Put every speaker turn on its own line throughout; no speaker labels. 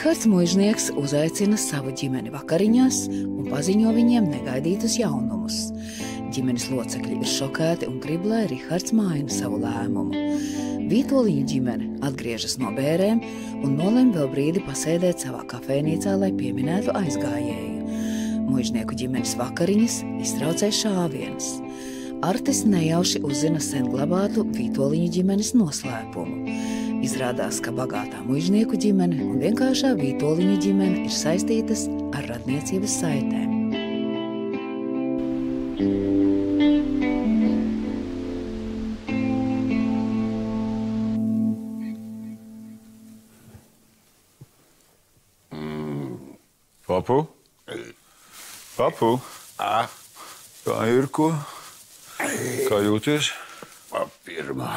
Rihards Muižnieks uzaicina savu ģimeni vakariņās un paziņo viņiem negaidītus jaunumus. Ģimenes locekļi ir šokēti un grib, lai Rihards maina savu lēmumu. Vītoliņu ģimene atgriežas no bērēm un nolem vēl brīdi pasēdēt savā kafejnīcā, lai pieminētu aizgājēju. Muižnieku ģimenes vakariņas iztraucē šāviens. Artis nejauši uzzina sen glabātu Vītoliņu ģimenes noslēpumu. Izrādās, ka bagātā muižnieku ģimene un vienkāršā Vītoliņu ģimene ir saistītas ar radniecības saitēm.
Papu? Papu? Kā ir ko? Kā jūties?
Pirmā.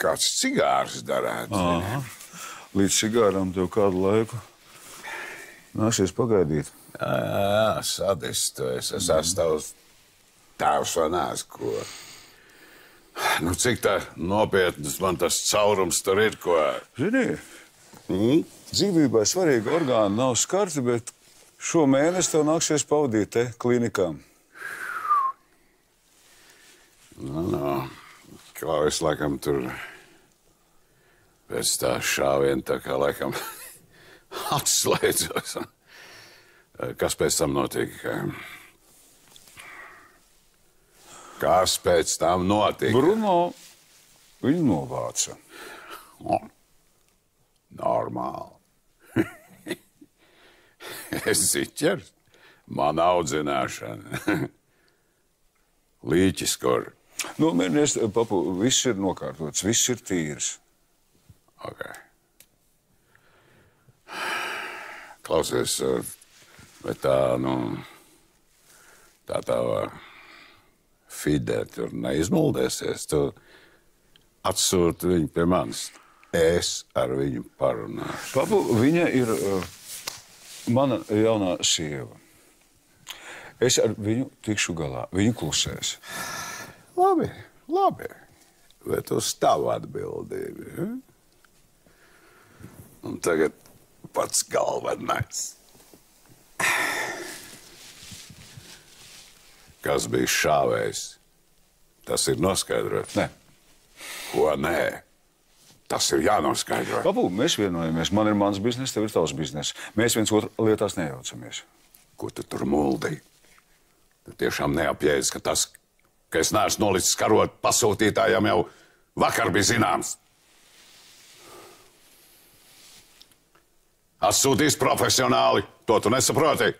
Kāds cigārs darētu.
Līdz cigāram tev kādu laiku nāksies pagaidīt.
Jā, sadis tu esi. Es esmu tavs tēvs vai neesmu ko. Nu, cik tā nopietnas man tas caurums tur ir, ko?
Zini, dzīvībai svarīgi orgāni nav skarti, bet šo mēnesi tev nāksies pavadīt te klinikā.
Kā es laikam tur pēc tā šāviena tā kā laikam atslēdzos. Kas pēc tam notika? Kas pēc tam notika?
Bruno viņu novāca.
Normāli. Es ziķers. Man audzināšana. Līķis, kur?
Nomierinies, papu, viss ir nokārtots, viss ir tīrs.
Ok. Klausies, bet tā, tā tava fide tur neizmuldēsies. Tu atsūti viņu pie manis. Es ar viņu parunāšu.
Papu, viņa ir mana jaunā sieva. Es ar viņu tikšu galā. Viņa klusēs.
Labi, labi. Bet uz tavu atbildību. Un tagad pats galvenais. Kas bija šāvējs? Tas ir noskaidrots?
Nē.
Ko nē? Tas ir jānoskaidro.
Papu, mēs vienojamies. Man ir mans biznes, tev ir tavs biznes. Mēs viens otru lietās nejaucamies.
Ko tu tur muldīji? Tu tiešām neapjēdzi, ka es neesmu nolicis karot pasūtītājiem jau vakar bija zināms. Atsūtīs profesionāli, to tu nesaproti.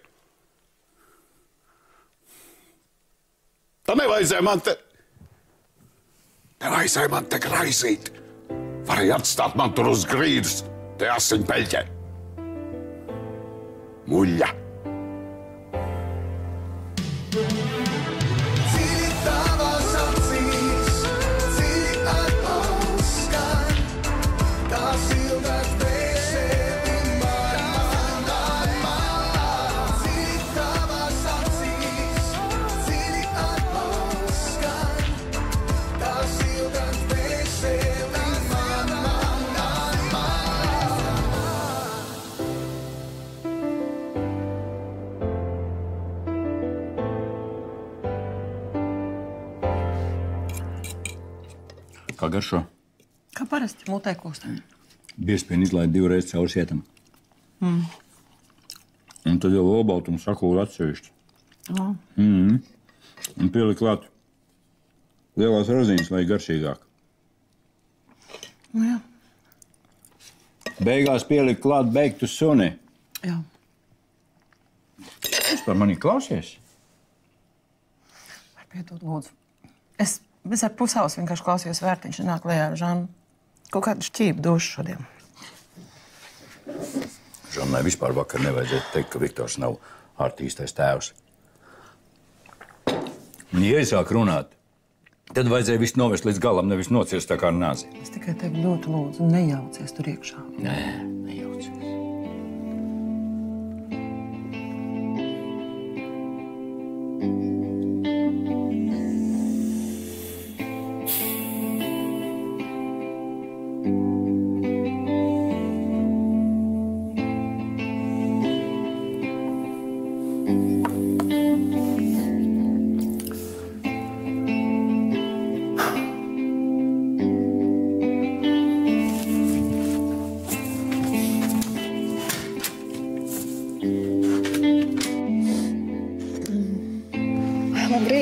Tā nevajadzēja man te... Nevajadzēja man te graizīt. Varēja atstāt man tur uz grīdas, te asiņpeļķē. Muļļa.
Kā garšo?
Kā parasti mutē kūst.
Biespieni izlaid 2 reizes cauri sietam. Un tad jau olbaltumu sakūru atsevišķi. Un pieliek klāt lielās raziņas, lai garšīgāk.
Jā.
Beigās pieliek klāt beigtu suni.
Jā.
Es par mani klausies?
Vai piedod, lūdzu. Es ar pushaus vienkārši klausījos vērtiņš, nāk lejā ar Žanu. Kaut kādu šķību došu šodien.
Žannai vispār vakar nevajadzētu teikt, ka Viktors nav Arti īstais tēvs. Ja iesāk runāt, tad vajadzēja visu novest līdz galam, nevis nocirst tā kā nazi.
Es tikai tevi ļoti lūdzu, nejaucies tur iekšā.
Nē, nejaucies.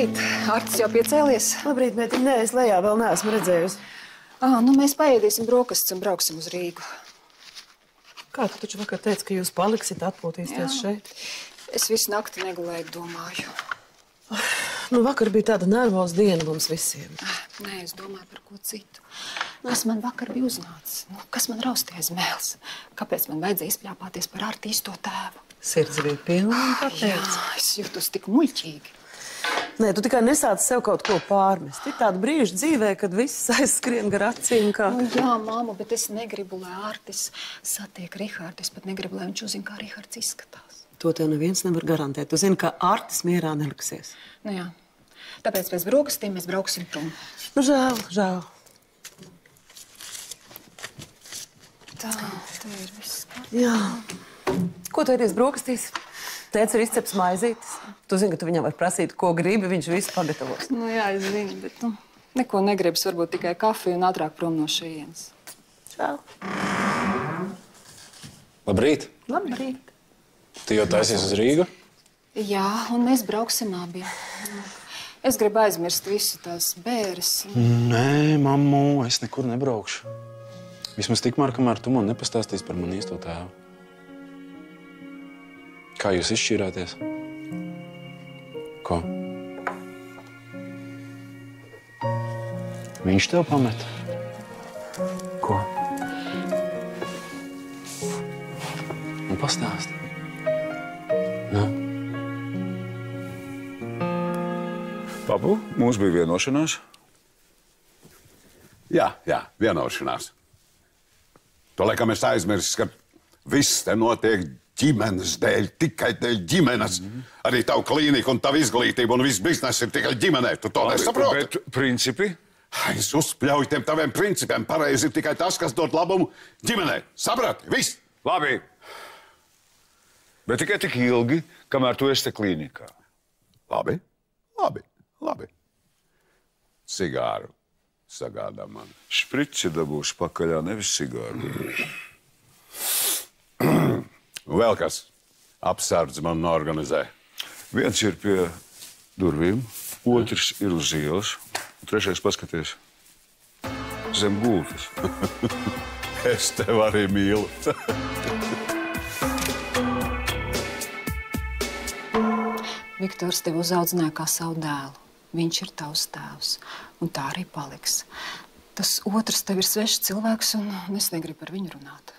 Labrīt. Artis jau piecēlies.
Labrīt, mētiņ, nē, es lejā vēl neesmu redzējusi.
Nu mēs paēdīsim brokastis un brauksim uz Rīgu.
Kā tu taču vakar teici, ka jūs paliksit, atpūtīsties šeit?
Es visu nakti negulēju, domāju.
Nu, vakar bija tāda nervoza diena mums visiem.
Nē, es domāju par ko citu. Es man vakar biju uznācis. Kas man rausties mēls? Kāpēc man vajadzēja izpļāpāties par Arti īsto tēvu?
Sirds bija pilna un pateica.
Jā, es jūtos tik muļķīgi.
Nē, tu tikai nesāc sev kaut ko pārmest. Ir tāda brīža dzīvē, kad viss aizskrien gar acīm, kā...
Jā, māma, bet es negribu, lai Artis satiek Rihardu. Es pat negribu, lai viņš uzzina, kā Rihards izskatās.
To tev neviens nevar garantēt. Tu zini, ka Artis mierā neliksies.
Nu jā. Tāpēc pēc brokastīm mēs brauksim prom.
Nu, žēl.
Tā ir viss.
Jā. Ko tu ēdies brokastīs? Tēvs ir izceps maizītes. Tu zini, ka tu viņam var prasīt, ko gribi, viņš visu pagatavos.
Nu jā, es zinu, bet neko negribas, varbūt tikai kafiju un ātrāk prom no šejienes.
Žēl.
Labrīt.
Labrīt.
Tu jau taisies uz Rīgu?
Jā, un mēs brauksim abi. Es gribu aizmirst visu tās bēres.
Nē, mammu, es nekur nebraukšu. Vismaz tikmēr, kamēr tu man nepastāstīsi par mani īsto tēvu. Kā jūs izšķīrāties? Ko? Viņš tev pamet? Ko? Nu, pastāsti. Nu?
Papu, mums bija vienošanās.
Jā, vienošanās. To laikam es aizmirsu, ka viss te notiek ģimenes dēļ, tikai dēļ ģimenes. Arī tavu klīniku un tavu izglītību un viss bizness ir tikai ģimenē. Tu to nesaproti?
Bet principi?
Es uzspļauju tiem taviem principiem. Pareizi ir tikai tas, kas dod labumu ģimenei. Saprati? Viss!
Labi. Bet tikai tik ilgi, kamēr tu esi te klīnikā.
Labi. Cigāru sagādā man.
Šprici dabūšu pakaļā, nevis cigāru.
Vēl kas apsardz man norganizē.
Viens ir pie durvīm, otrs ir uz ielas, un trešais paskaties zem gultas.
Es tev arī mīlu.
Viktors tevi uzaudzināja kā savu dēlu. Viņš ir tavs tēvs, un tā arī paliks. Tas otrs tev ir svešs cilvēks, un es negribu par viņu runāt.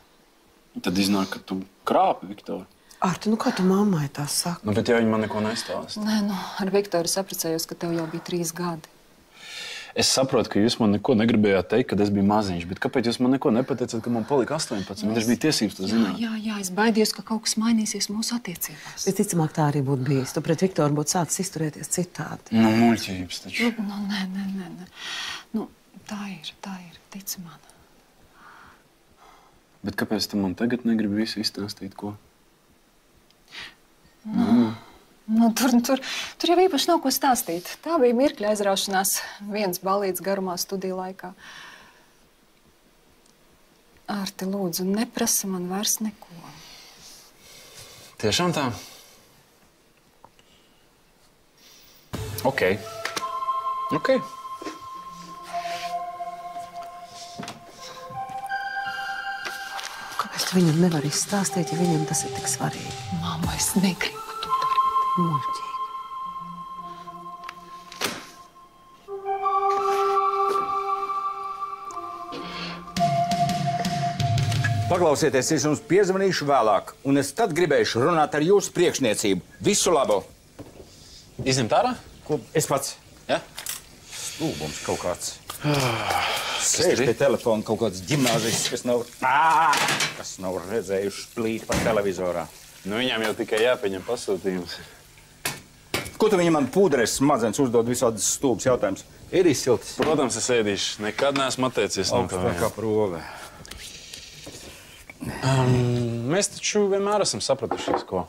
Tad iznāk, ka tu krāpi, Viktoru.
Arti, nu kā tu mammai tā saka?
Nu, bet ja viņi man neko nestāst.
Nē, ar Viktoru es apprecējos, ka tev jau bija 3 gadi.
Es saprotu, ka jūs man neko negribējāt teikt, kad es biju maziņš, bet kāpēc jūs man neko nepateicat, ka man palika 18? Viņš bija tiesības to zināt.
Jā, es baidījos, ka kaut kas mainīsies mūsu attiecībās.
Visticamāk, tā arī būtu bijis. Tu pret Viktoru būtu sācis izturēties citādi.
Nu, muļķības taču.
Nē. Nu, tā ir, tic man.
Bet kāpēc tu man tagad negribi visu izstāstīt, ko?
Tur jau īpaši nav ko stāstīt. Tā bija mirkļa aizraušanās viens ballītes garumā studiju laikā. Arti, lūdzu, neprasa man vairs neko.
Tiešām tā? Ok.
Kāpēc tu viņam nevar izstāstīt, ja viņam tas ir tik svarīgi?
Mamma, es negribu.
Muļķīgi.
Paklausieties, es jums piezvanīšu vēlāk, un es tad gribēšu runāt ar jūsu priekšniecību. Visu labu!
Izņemt ārā?
Ko? Es pats.
Ja?
Stulbums kaut kāds. Sēž pie telefona kaut kāds ģimnāzis, kas nav redzējuši plīt pa televizorā.
Nu, viņām jau tikai jāpieņem pasūtījums.
Ko tu viņam man pūderes smadzenes uzdod visādas stulbas jautājumus? Ēdīs siltis?
Protams, es ēdīšu. Nekad neesmu atteicies no tā.
Augstākā prove.
Mēs taču vienmēr esam sapratušies, ko.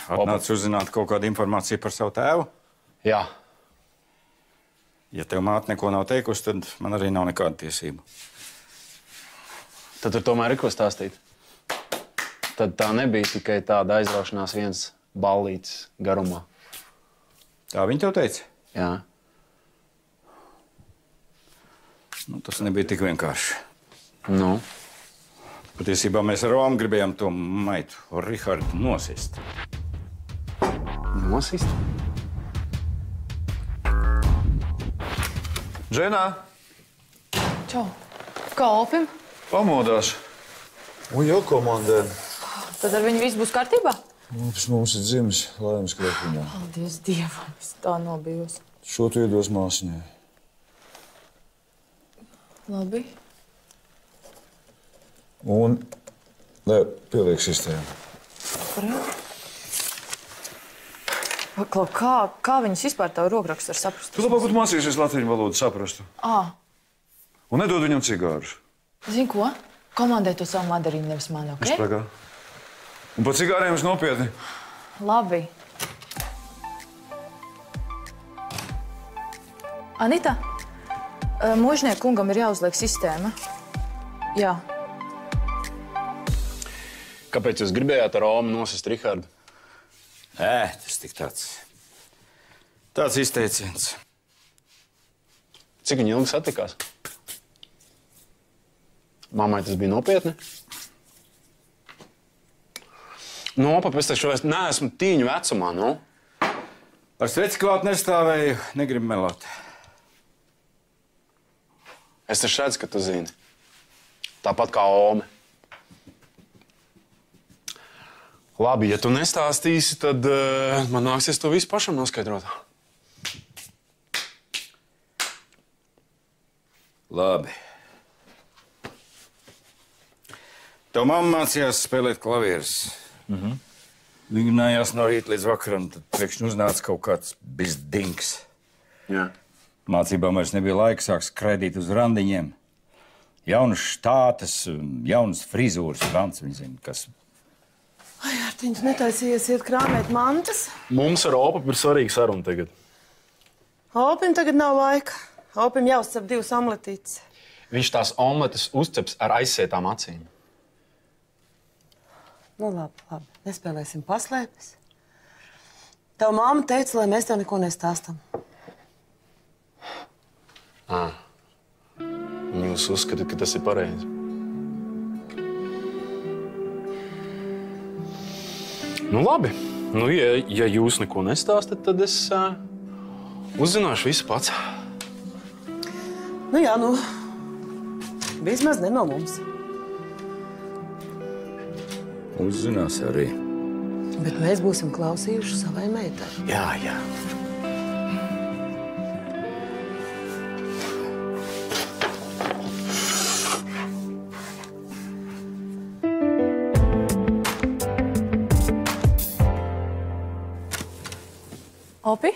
Atnāc uzzināt kaut kādu informāciju par savu tēvu?
Jā.
Ja tev māte neko nav teikusi, tad man arī nav nekāda tiesība.
Tad tur tomēr ir ko stāstīt. Tad tā nebija tikai tāda aizraušanās viens ballītes garumā.
Tā viņa tev teica?
Jā.
Nu, tas nebija tik vienkārši.
Nu?
Patiesībā mēs ar Romu gribējām to maitu Rihardu nosist.
Nosist?
Dženā,
Čau. Kā Opim?
pamodās. Un jau komandē.
Tad ar viņu viss būs kārtībā?
Mums ir dzimis laimes klepiņā.
Paldies Dievam, es tā nobijos.
Šo tu iedos māsiņai.
Labi.
Un, pieliek sistēmu.
Klau, kā viņas vispār tavu rokrakstu var saprast?
Tu labāk būtu mācījusies latviešu valodu, saprastu. Un nedod viņam cigārus.
Zini ko? Komandē to savu mandarīnu, nevis mani, ok?
Spēkā. Un par cigāriem es nopietni.
Labi. Anita, mužnieku kungam ir jāuzliek sistēma. Jā.
Kāpēc jūs gribējāt ar Romu nosist Rihardu?
Tas tik tāds izteiciens.
Cik viņi ilgi satikās? Mammai tas bija nopietni? Nu, pap, es taču neesmu tīņu vecumā, nu.
Par sveci klāt nestāvēju, negribu melot.
Es taču redzu, ka tu zini. Tāpat kā Ome. Labi, ja tu nestāstīsi, tad man nāksies to visu pašam noskaidrot.
Labi. Tev mamma mācījās spēlēt klavierus. Vingrinājies no rīta līdz vakaram, tad pēkšņi uznāca kaut kāds bizdings.
Jā.
Mācībām vairs nebija laika, sāk skraidīt uz randiņiem. Jaunas štātes, jaunas frizūras, Frants, viņi zina, kas.
Ai, Artiņ, tu netaisījies iet krāmēt mantas?
Mums ar Opu ir svarīga saruna tagad.
Opim tagad nav laika. Opim jāuzcep 2 omletītes.
Viņš tās omletes uzceps ar aizsētām acīm.
Nu, labi. Nespēlēsim paslēpes. Tev māma teica, lai mēs tev neko nestāstam.
Jūs uzskatāt, ka tas ir pareizi? Nu, labi. Nu, ja jūs neko nestāstat, tad es uzzināšu visu pats.
Nu jā, vismaz ne no mums.
Uzzinās arī.
Bet mēs būsim klausījuši savai meitai.
Jā.
Opi?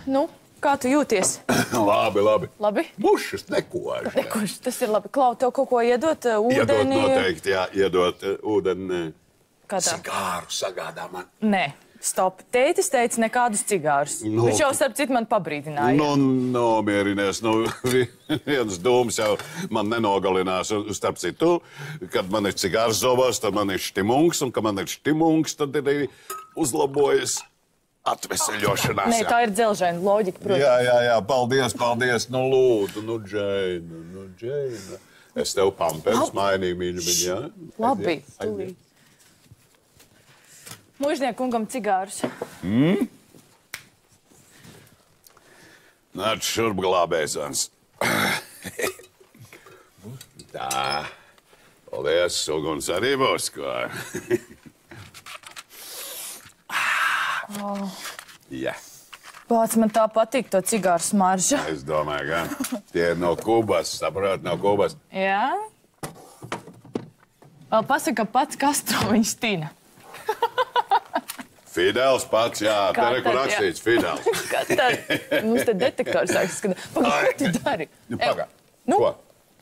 Nu, kā tu jūties?
Labi.
Labi?
Mušas nekož.
Kurš tas ir labi? Klau, tev kaut ko iedot?
Iedot
Ūdeni?
noteikti, jā, iedot ūdeni.
Kā tā?
Cigāru sagādā man.
Nē, stop. Tētis teica nekādus cigārus.
Nu.
Viņš jau starp citu man pabrīdināja.
Nomierinies. Viens dūms jau man nenogalinās. Starp citu, kad man ir cigārs zobos, tad man ir štimungs, un kad man ir štimungs, tad ir arī uzlabojas atveseļošanās.
Nē, tā ir dzelžaina loģika, protams.
Jā, paldies. Nu, lūdzu, Džeina. Es tev pampers mainīju, mīļumiņ, jā?
Labi, tūlīt. Mužnieku kungam cigārus.
Nāc šurp glābēsans. Tā. Paldies, uguns arī būs, ko. Jā.
Pats man tā patīk, to cigāru smarža.
Es domāju, ka tie ir no Kubas, saprot, no Kubas.
Jā? Vēl pasaka pats Kastro viņas tina.
Fidels pats, jā. Te reku rakstīts Fidels.
Mums te detektors sāks skatīt. Pagad, ko tu dari?
Pagad.
Nu,
Ko?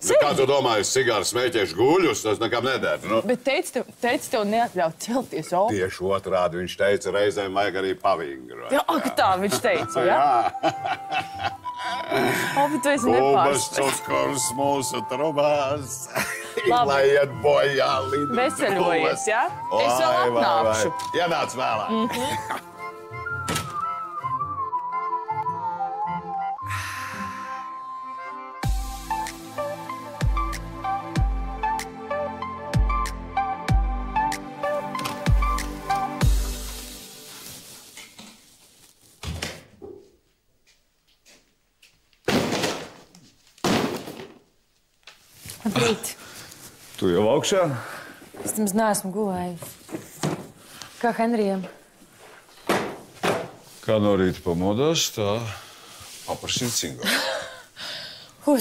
Kā tu domāji, es cigāru smēķēšu guļus, tas nekam nedēļ.
Bet teici tev neatļaut celties, o?
Tieši otrādi viņš teica, reizēm vajag arī pavingru.
Jā, ak tā viņš teica, jā? O, bet tu esi
Kubas
nepārspējis.
cuskurs mūsu trubās.
Labi.
Lai iet bojā līdz
Veseļojies, jā? Es vēl atnākšu.
Ienāc vēlāk.
Labrīt.
Tu jau augšā?
Es nemaz neesmu gulējis. Kā Henrijam?
Kā no rīta pamodās, tā paprasīt cigāru.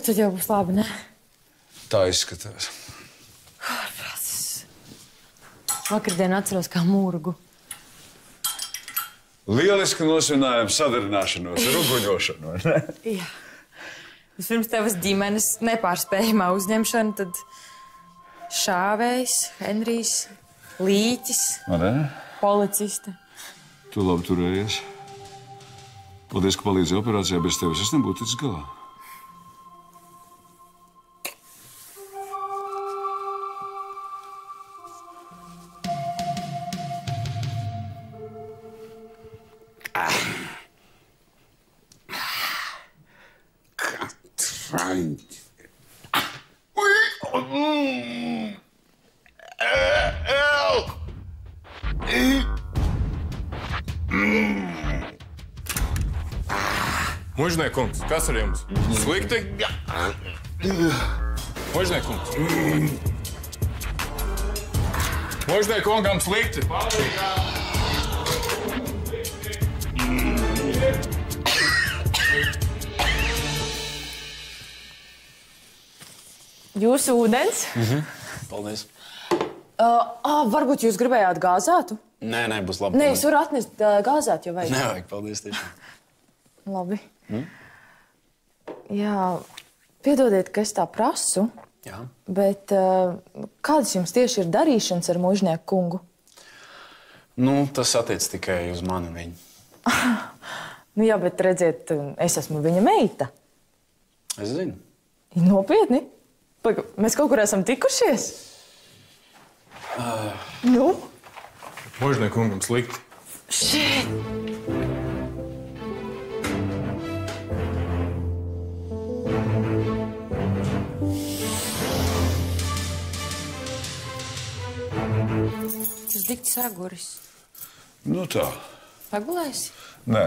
Tad jau būs labi, ne?
Tā izskatās.
Vakardien atceros kā mūrgu.
Lieliski nosvinājām sadarināšanos ar uguņošanu, vai ne?
Jā. Vispirms tevas ģimenes nepārspējamā uzņemšana, tad šāvējs, Henrijs, Līķis, policiste.
Tu labi turējies. Paldies, ka palīdzi operācijā. Bez tevis es nebūtu ticis galā.
Mužniek kungs, kas ar jums? Slikti? Mužniek kungs. Mužniek kungam slikti.
Jūsu ūdens?
Paldies.
Varbūt jūs gribējāt gāzētu?
Nē, būs labi.
Nē, es varu atnest gāzētu, jo vajag.
Nevajag, paldies tiešām.
Labi. Jā, piedodiet, ka es tā prasu,
Jā.
bet kādas jums tieši ir darīšanas ar mužnieku kungu?
Nu, tas attiec tikai uz mani un viņu.
Nu jā, bet redziet, es esmu viņa meita.
Es zinu.
Nopietni? Paga, mēs kaut kur esam tikušies? Nu?
Mužniek kungam slikti.
Šeit! Tas dikti saguris.
Nu tā.
Pagulēsi?
Nē.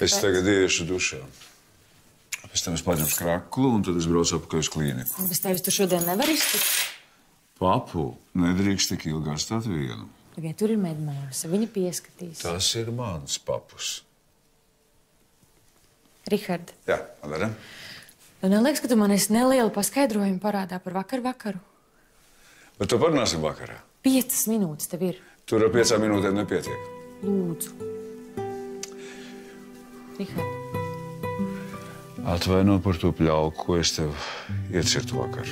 Es tagad iešu dušā. Pēc tam es paņemšu kraklu un tad es braucu apakaļ uz klīniku.
Bez tevis tu šodien nevar iztikt?
Papu, nedrīkst tik ilgi atstāt vienu.
Tikai tur ir medmāsa, viņa pieskatīs.
Tas ir mans papus.
Rihard,
Jā, Adara.
tev neliekas, ka tu man esi nelielu paskaidrojumu parādā par vakaru?
Bet to parunāsim vakarā.
5 minūtes tev ir.
Tur ar 5 minūtēm nepietiek.
Lūdzu. Rihard.
Atvaino par to pļauku, ko es tev iecirtu vakar.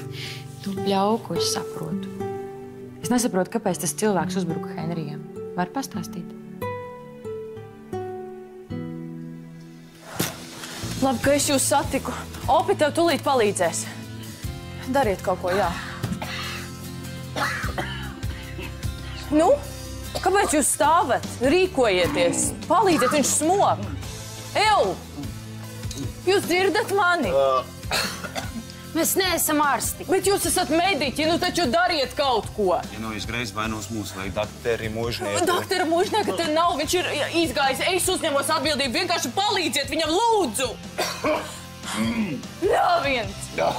Tu pļauku, es saprotu. Es nesaprotu, kāpēc tas cilvēks uzbruka Henrijam. Var pastāstīt? Labi, ka es jūs satiku. Opi tev tūlīt palīdzēs. Dariet kaut ko, jā. Nu? Kāpēc jūs stāvat? Rīkojieties. Palīdziet, viņš smok. Ew! Jūs dzirdat mani?
Mēs neesam ārsti.
Bet jūs esat mediķi, nu taču dariet kaut ko.
Ja nu izgreiz vainos mūsu vai dakteri mužnieku.
Daktera mužnieka te nav, viņš ir izgājis. Es uzņemos atbildību, vienkārši palīdziet viņam, lūdzu! Ļāviens!
Jā.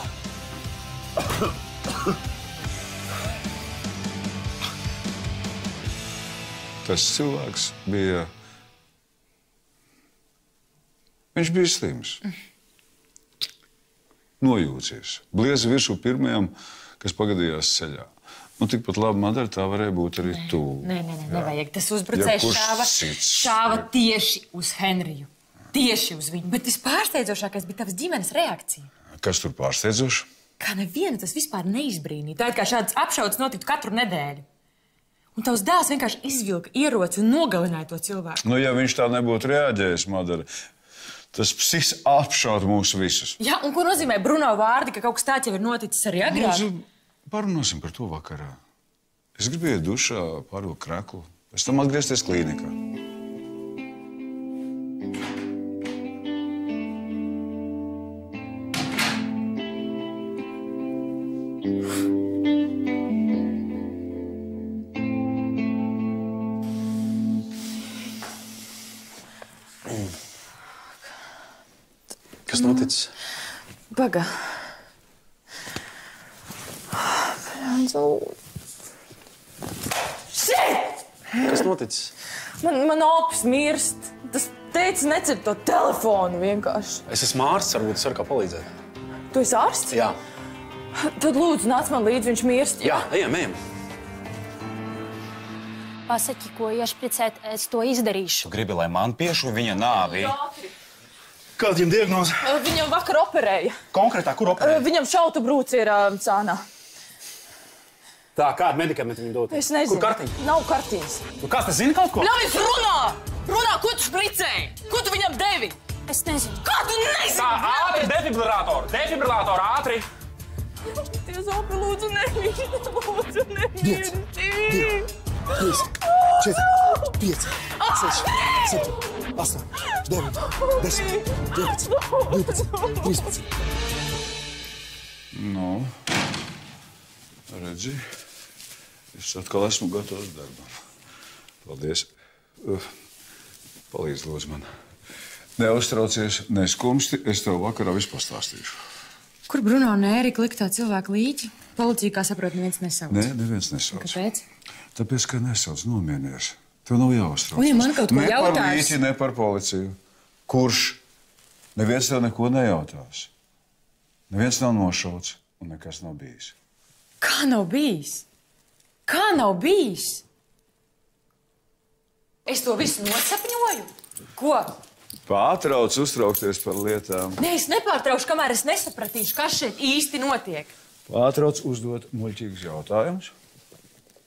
Tas cilvēks bija... Viņš bija slims. Nojūcies. Bliezi virsū pirmajam, kas pagadījās ceļā. Nu, tikpat labi, Madara, tā varēja būt arī tu.
Nē, nevajag. Tas uzbrucējs šāva tieši uz Henriju. Tieši uz viņu. Bet vispārsteidzošākais bija tavas ģimenes reakcija.
Kas tur pārsteidzoši?
Kā nevienu tas vispār neizbrīnīja. Tā ir kā šādas apšaudas notiktu katru nedēļu. Un tavs dēls vienkārši izvilka ieroci un nogalināja to cilvēku.
Nu, ja viņš tā nebūtu reaģējis, Madara, tas psis apšauda mūs visus.
Jā, un ko nozīmē Bruno vārdi, ka kaut kas tāds jau ir noticis arī agrāk?
Parunāsim par to vakarā. Es gribēju dušā pārvilkt kreklu, pēc tam atgriezties klīnikā.
Kas noticis?
Paga. lūdzu. Šit!
Kas noticis?
Man opis mirst. Tas teica necir to telefonu vienkārši.
Es esmu ārsts, varbūt es varu kā palīdzēt.
Tu esi ārsts?
Jā.
Tad lūdzu, nāc man līdzi, viņš mirst.
Jā, ejam.
Pasaki, ko iešpricēt, es to izdarīšu.
Tu gribi, lai man piešu viņa nāvi?
Kāda viņam diagnoze?
Viņam vakar operēja.
Konkrētā, kur operēja?
Viņam šauta brūce ir cānā.
Tā, kādu medikamenti viņam dot?
Es nezinu.
Kur kartiņa?
Nav kartiņas.
Tu kāds te zini kaut ko?
Ļauj, runā! Runā, ko tu špricēji? Ko tu viņam devi?
Es nezinu.
Kā tu nezini?
Tā, ātri, defibrilātoru, ātri!
Dievs, opi, lūdzu, nemirsti. Lūdzu, nemirsti.
3, 4, 5, 6, 7, 8, 9, 10, 11, 12, 13.
Nu, redzi, es atkal esmu gatavs darbam. Paldies. Palīdz, lūdzu, man. Neuztraucies, neskumsti, es tev vakarā visu pastāstīšu.
Kur Bruno un Ērika liktā cilvēku līķi? Policija, kā saprot, neviens nesauc.
Nē, neviens nesauc.
Kāpēc?
Tāpēc, ka nesauc, nomierinies. Tev nav jāuztrauc.
Un ja man kaut ko
ne
jautās?
Ne par līķi, ne par policiju. Kurš? Neviens tev neko nejautās. Neviens nav nošauts un nekas nav bijis.
Kā nav bijis? Kā nav bijis? Es to visu nosapņoju? Ko?
Pārtrauc uztraukties par lietām.
Nē, es nepārtraušu, kamēr es nesapratīšu, kas šeit īsti notiek.
Pārtrauc uzdot muļķīgus jautājumus.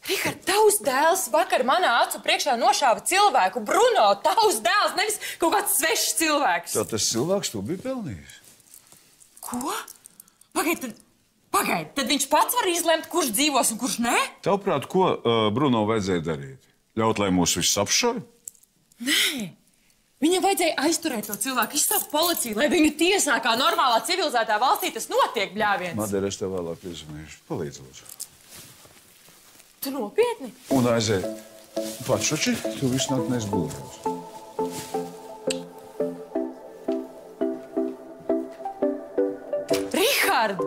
Rihard, tavs dēls vakar manā acu priekšā nošāva cilvēku. Bruno, tavs dēls, nevis kaut kāds svešs cilvēks.
Tā tas cilvēks to bija pelnījis.
Ko? Pagaid, tad viņš pats var izlemt, kurš dzīvos un kurš nē?
Tavuprāt, ko Bruno vajadzēja darīt? Ļaut, lai mūs visus apšauj?
Nē. Viņam vajadzēja aizturēt to cilvēku, izsaukt policiju, lai viņu tiesā kā normālā civilizētā valstī tas notiek, bļāviens.
Madara, es tev vēlāk piezvanīšu. Palīdz, lūdzu.
Tu nopietni?
Un aiziet. Pačuči, tu visu nakti neesi gulējis.
Rihard!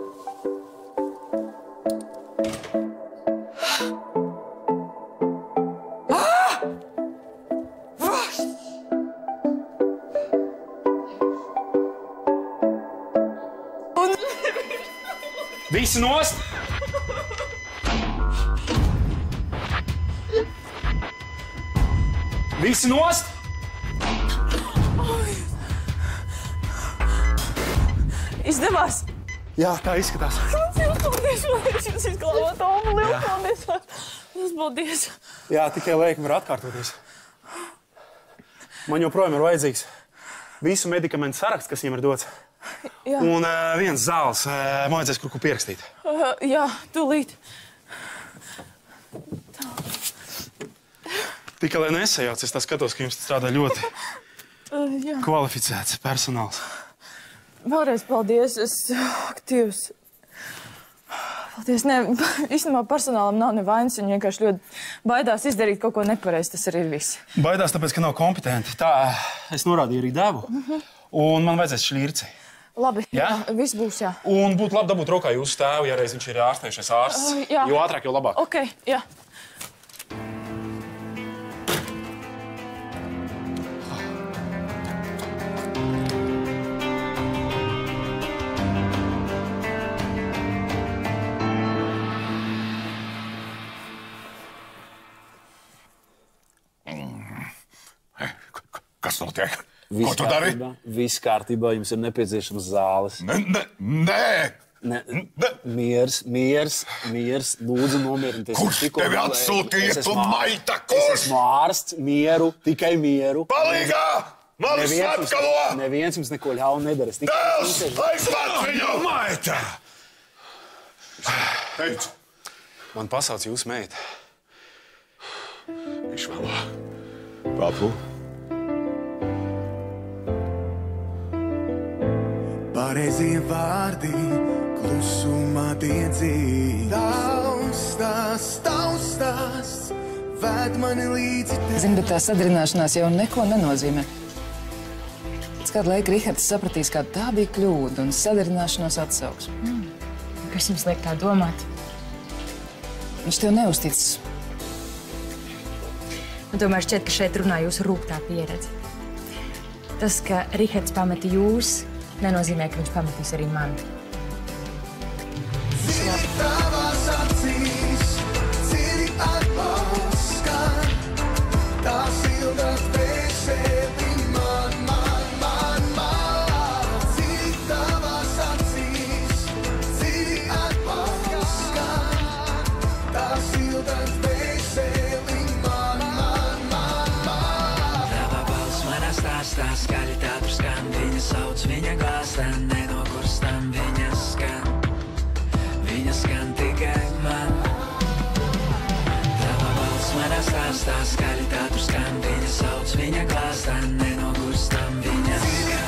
Visi nost! Visi nost!
Izdevās!
Jā, tā izskatās.
Paldies, jūs izglābāt Tomu. Liels paldies! Liels paldies!
Jā, tikai liekam var atkārtoties. Man joprojām ir vajadzīgs visu medikamentu saraksts, kas viņam ir dots.
Jā.
Un viens zāles. Man vajadzēs kaut ko pierakstīt.
Jā, tūlīt.
Tikai lai nesajauc, es tā skatos, ka jums strādā ļoti kvalificēts personāls.
Vēlreiz paldies, es aktīvs. Paldies, nē, īstenībā personālam nav nevainas, viņi vienkārši ļoti baidās izdarīt kaut ko nepareizi, tas arī ir viss.
Baidās tāpēc, ka nav kompetenti. Tā, es norādīju arī devu, un man vajadzēs šļirci.
Labi, jā, viss būs, jā.
Un būtu labi dabūt rokā jūsu tēvu, ja reiz viņš ir ārstējušies ārsts.
Jā.
Jo ātrāk, jo labāk.
Ok, jā.
Kas notiek? Ko tu dari?
Viss kārtībā, jums ir nepieciešams zāles.
Nē!
Miers, lūdzu nomierinieties.
Kurš tevi atsūtīja, tu maita, kurš?
Es esmu ārsts, mieru, tikai mieru.
Palīgā! Mani slepkavo!
Neviens jums neko ļaunu nedara.
Dēls, aizvāc viņu! Maita! Teicu.
Man pasauc jūsu meita.
Išvalo. Papu.
Pareizie vārdi, klusumā tiedzīgi. Taustās, vēd mani līdzi tev.
Zini, bet tā sadrināšanās jau neko nenozīmē. Pēc kāda laika Rihards sapratīs, kā tā bija kļūda un sadarināšanos atsauks.
Kas jums liek tā domāt?
Viņš tev neuzticas.
Man tomēr šķiet, ka šeit runā jūsu rūgtā pieredze. Tas, ka Rihards pameta jūs, nenozīmē, ka viņš pametīs arī mani.
Tavās acīs, dziļi atbalsts skan, tās ilgās dvēseli man. Dziļi tavās acīs, dziļi atbalsts skan, tās ilgās dvēseli man.
Tava balss manā stāstā skaļi tātru skan, viņa sauc, viņa glāstā, nenokurstam viņa skan. Viņa skan tikai man. Tava balss manā stāstā skaļi tātru skan, viņa sauc, viņa glāstā, nenokurstam viņa skan.